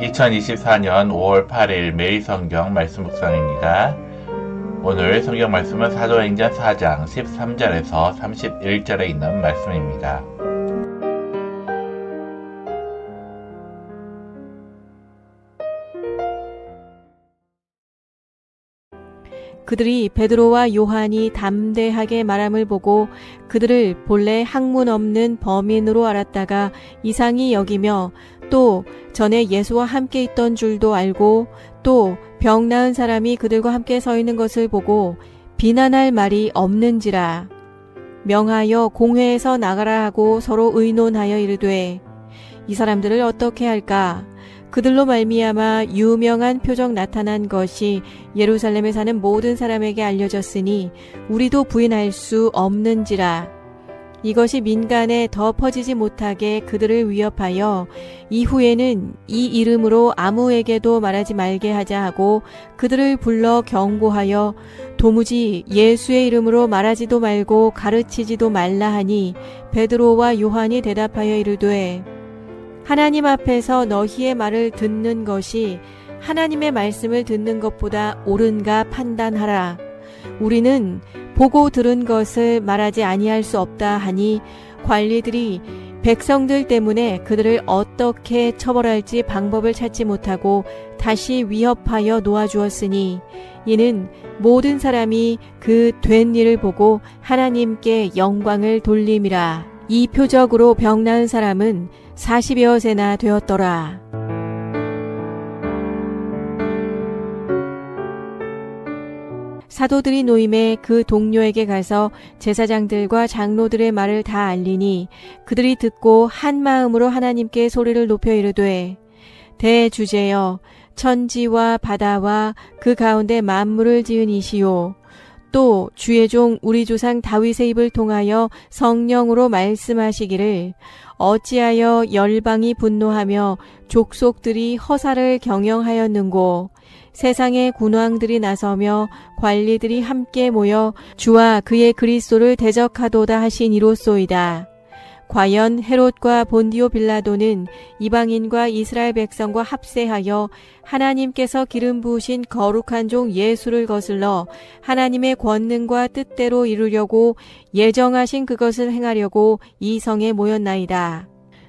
2024년 5월 8일 매일 성경 말씀 묵상입니다. 오늘 성경 말씀은 사도행전 4장 13절에서 31절에 있는 말씀입니다. 그들이 베드로와 요한이 담대하게 말함을 보고 그들을 본래 학문 없는 범인으로 알았다가 이상히 여기며 또 전에 예수와 함께 있던 줄도 알고 또 병 나은 사람이 그들과 함께 서 있는 것을 보고 비난할 말이 없는지라 명하여 공회에서 나가라 하고 서로 의논하여 이르되 이 사람들을 어떻게 할까? 그들로 말미암아 유명한 표적 나타난 것이 예루살렘에 사는 모든 사람에게 알려졌으니 우리도 부인할 수 없는지라. 이것이 민간에 더 퍼지지 못하게 그들을 위협하여 이후에는 이 이름으로 아무에게도 말하지 말게 하자 하고 그들을 불러 경고하여 도무지 예수의 이름으로 말하지도 말고 가르치지도 말라 하니 베드로와 요한이 대답하여 이르되 하나님 앞에서 너희의 말을 듣는 것이 하나님의 말씀을 듣는 것보다 옳은가 판단하라. 우리는 보고 들은 것을 말하지 아니할 수 없다 하니 관리들이 백성들 때문에 그들을 어떻게 처벌할지 방법을 찾지 못하고 다시 위협하여 놓아주었으니 이는 모든 사람이 그 된 일을 보고 하나님께 영광을 돌림이라. 이 표적으로 병 나은 사람은 40여 세나 되었더라. 사도들이 노임에 그 동료에게 가서 제사장들과 장로들의 말을 다 알리니 그들이 듣고 한 마음으로 하나님께 소리를 높여 이르되 대주제여 천지와 바다와 그 가운데 만물을 지은 이시요 또 주의 종 우리 조상 다윗의 입을 통하여 성령으로 말씀하시기를 어찌하여 열방이 분노하며 족속들이 허사를 경영하였는고 세상의 군왕들이 나서며 관리들이 함께 모여 주와 그의 그리스도를 대적하도다 하신 이로소이다. 과연 헤롯과 본디오 빌라도는 이방인과 이스라엘 백성과 합세하여 하나님께서 기름 부으신 거룩한 종 예수를 거슬러 하나님의 권능과 뜻대로 이루려고 예정하신 그것을 행하려고 이 성에 모였나이다.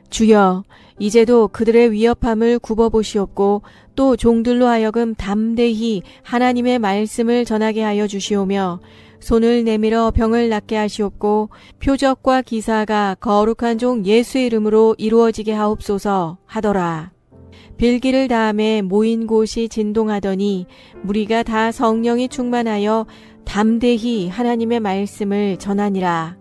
주여, 이제도 그들의 위협함을 굽어보시옵고 또 종들로 하여금 담대히 하나님의 말씀을 전하게 하여 주시오며 손을 내밀어 병을 낫게 하시옵고 표적과 기사가 거룩한 종 예수의 이름으로 이루어지게 하옵소서 하더라. 빌기를 다음에 모인 곳이 진동하더니 무리가 다 성령이 충만하여 담대히 하나님의 말씀을 전하니라.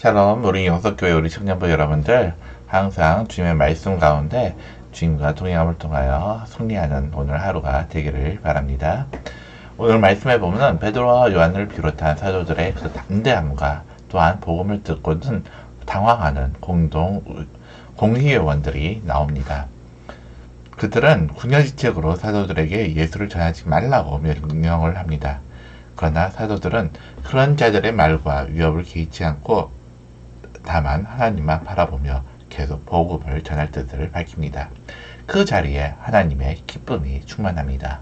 샬롬, 우리 영석교회 우리 청년부 여러분들, 항상 주님의 말씀 가운데 주님과 동행함을 통하여 승리하는 오늘 하루가 되기를 바랍니다. 오늘 말씀에 보면 베드로와 요한을 비롯한 사도들의 그 담대함과 또한 복음을 듣고는 당황하는 공의회원들이 나옵니다. 그들은 궁여지책으로 사도들에게 예수를 전하지 말라고 명령을 합니다. 그러나 사도들은 그런 자들의 말과 위협을 개의치 않고 다만 하나님만 바라보며 계속 복음을 전할 뜻을 밝힙니다. 그 자리에 하나님의 기쁨이 충만합니다.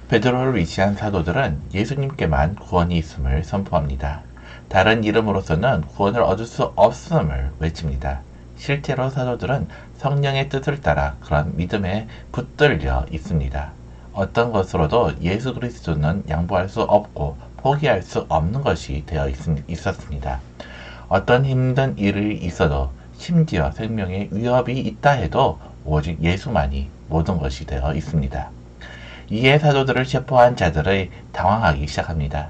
베드로를 위시한 사도들은 예수님께만 구원이 있음을 선포합니다. 다른 이름으로서는 구원을 얻을 수 없음을 외칩니다. 실제로 사도들은 성령의 뜻을 따라 그런 믿음에 붙들려 있습니다. 어떤 것으로도 예수 그리스도는 양보할 수 없고 포기할 수 없는 것이 되어 있었습니다. 어떤 힘든 일이 있어도 심지어 생명의 위협이 있다 해도 오직 예수만이 모든 것이 되어 있습니다. 이에 사도들을 체포한 자들의 당황하기 시작합니다.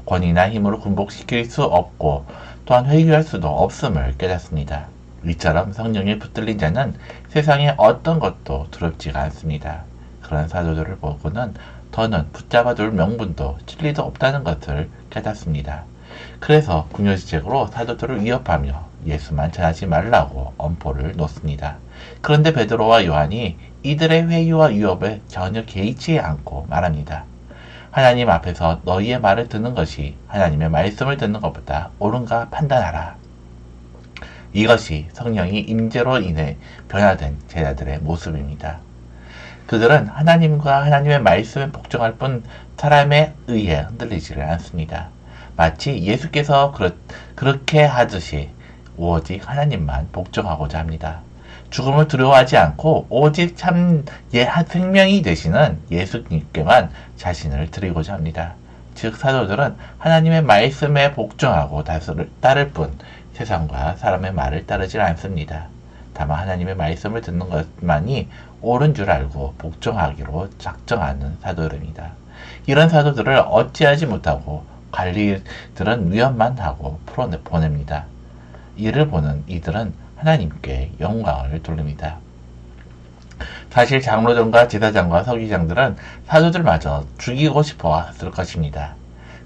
권위나 힘으로 군복시킬 수 없고 또한 회개할 수도 없음을 깨닫습니다. 이처럼 성령에 붙들린 자는 세상의 어떤 것도 두렵지가 않습니다. 그런 사도들을 보고는 더는 붙잡아둘 명분도 진리도 없다는 것을 깨닫습니다. 그래서 궁여지책으로 사도들을 위협하며 예수만 전하지 말라고 엄포를 놓습니다. 그런데 베드로와 요한이 이들의 회유와 위협에 전혀 개의치 않고 말합니다. 하나님 앞에서 너희의 말을 듣는 것이 하나님의 말씀을 듣는 것보다 옳은가 판단하라. 이것이 성령이 임재로 인해 변화된 제자들의 모습입니다. 그들은 하나님과 하나님의 말씀에 복종할 뿐 사람에 의해 흔들리지를 않습니다. 마치 예수께서 그렇게 하듯이 오직 하나님만 복종하고자 합니다. 죽음을 두려워하지 않고 오직 참 생명이 되시는 예수님께만 자신을 드리고자 합니다. 즉 사도들은 하나님의 말씀에 복종하고 따를 뿐 세상과 사람의 말을 따르지 않습니다. 다만 하나님의 말씀을 듣는 것만이 옳은 줄 알고 복종하기로 작정하는 사도들입니다. 이런 사도들을 어찌하지 못하고 관리들은 위협만 하고 보냅니다. 이를 보는 이들은 하나님께 영광을 돌립니다. 사실 장로들과 제사장과 서기장들은 사도들마저 죽이고 싶어 했을 것입니다.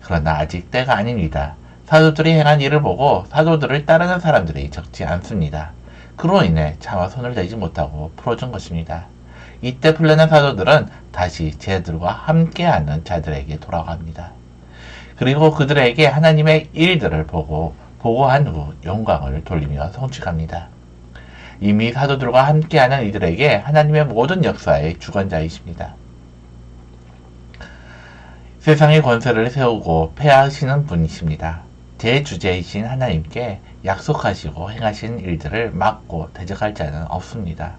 그러나 아직 때가 아닙니다. 사도들이 행한 일을 보고 사도들을 따르는 사람들이 적지 않습니다. 그로 인해 차마 손을 대지 못하고 풀어준 것입니다. 이때 풀려난 사도들은 다시 제자들과 함께하는 자들에게 돌아갑니다. 그리고 그들에게 하나님의 일들을 보고한 후 영광을 돌리며 성취합니다. 이미 사도들과 함께하는 이들에게 하나님의 모든 역사의 주관자이십니다. 세상의 권세를 세우고 폐하시는 분이십니다. 제 주제이신 하나님께 약속하시고 행하신 일들을 막고 대적할 자는 없습니다.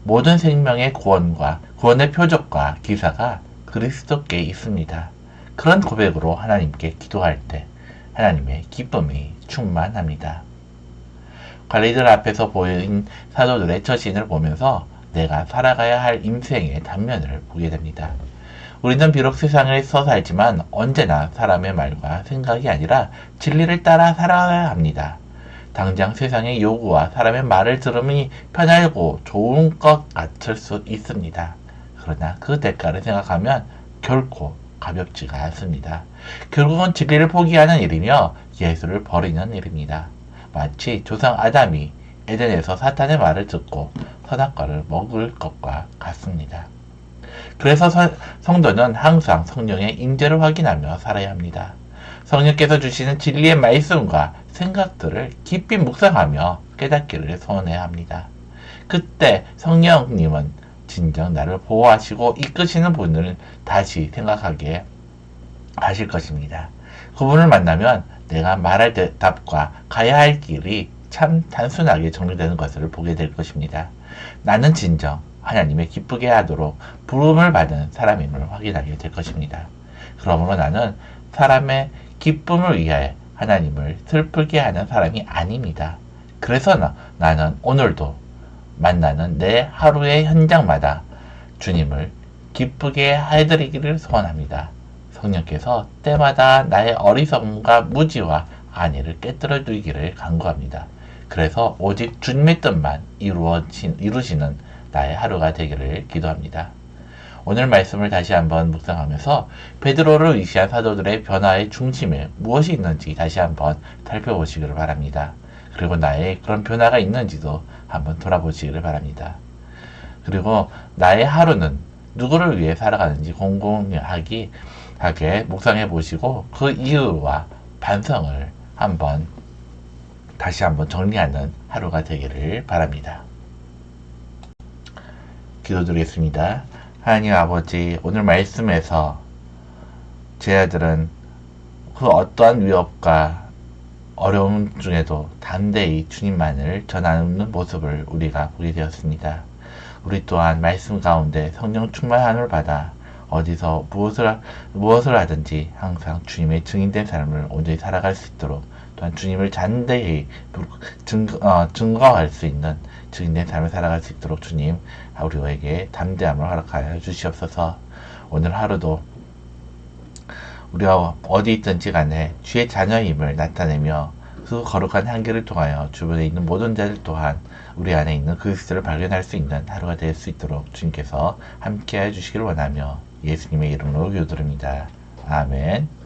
모든 생명의 구원의 표적과 기사가 그리스도께 있습니다. 그런 고백으로 하나님께 기도할 때 하나님의 기쁨이 충만합니다. 관리들 앞에서 보인 사도들의 처신을 보면서 내가 살아가야 할 인생의 단면을 보게 됩니다. 우리는 비록 세상에서 살지만 언제나 사람의 말과 생각이 아니라 진리를 따라 살아야 합니다. 당장 세상의 요구와 사람의 말을 들으니 편하고 좋은 것 같을 수 있습니다. 그러나 그 대가를 생각하면 결코 가볍지가 않습니다. 결국은 진리를 포기하는 일이며 예수를 버리는 일입니다. 마치 조상 아담이 에덴에서 사탄의 말을 듣고 선악과를 먹을 것과 같습니다. 그래서 성도는 항상 성령의 임재를 확인하며 살아야 합니다. 성령께서 주시는 진리의 말씀과 생각들을 깊이 묵상하며 깨닫기를 소원해야 합니다. 그때 성령님은 진정 나를 보호하시고 이끄시는 분을 다시 생각하게 하실 것입니다. 그분을 만나면 내가 말할 대답과 가야 할 길이 참 단순하게 정리되는 것을 보게 될 것입니다. 나는 진정 하나님의 기쁘게 하도록 부름을 받은 사람임을 확인하게 될 것입니다. 그러므로 나는 사람의 기쁨을 위해 하나님을 슬프게 하는 사람이 아닙니다. 그래서 나는 오늘도 만나는 내 하루의 현장마다 주님을 기쁘게 해드리기를 소원합니다. 성령께서 때마다 나의 어리석음과 무지와 안위를 깨뜨려 주기를 간구합니다. 그래서 오직 주님의 뜻만 이루시는 나의 하루가 되기를 기도합니다. 오늘 말씀을 다시 한번 묵상하면서 베드로를 위시한 사도들의 변화의 중심에 무엇이 있는지 다시 한번 살펴보시기를 바랍니다. 그리고 나의 그런 변화가 있는지도 한번 돌아보시기를 바랍니다. 그리고 나의 하루는 누구를 위해 살아가는지 곰곰이하게 묵상해 보시고 그 이유와 반성을 다시 한번 정리하는 하루가 되기를 바랍니다. 기도드리겠습니다. 하나님 아버지, 오늘 말씀에서 제자들은 그 어떠한 위협과 어려움 중에도 담대히 주님만을 전하는 모습을 우리가 보게 되었습니다. 우리 또한 말씀 가운데 성령 충만함을 받아 어디서 무엇을 하든지 항상 주님의 증인된 삶을 온전히 살아갈 수 있도록, 또한 주님을 담대히 증거할 수 있는 증인된 삶을 살아갈 수 있도록 주님 우리에게 담대함을 허락하여 주시옵소서. 오늘 하루도 우리가 어디 있든지 간에 주의 자녀임을 나타내며 그 거룩한 향기를 통하여 주변에 있는 모든 자들 또한 우리 안에 있는 그리스도를 발견할 수 있는 하루가 될 수 있도록 주님께서 함께해 주시길 원하며 예수님의 이름으로 기도드립니다. 아멘.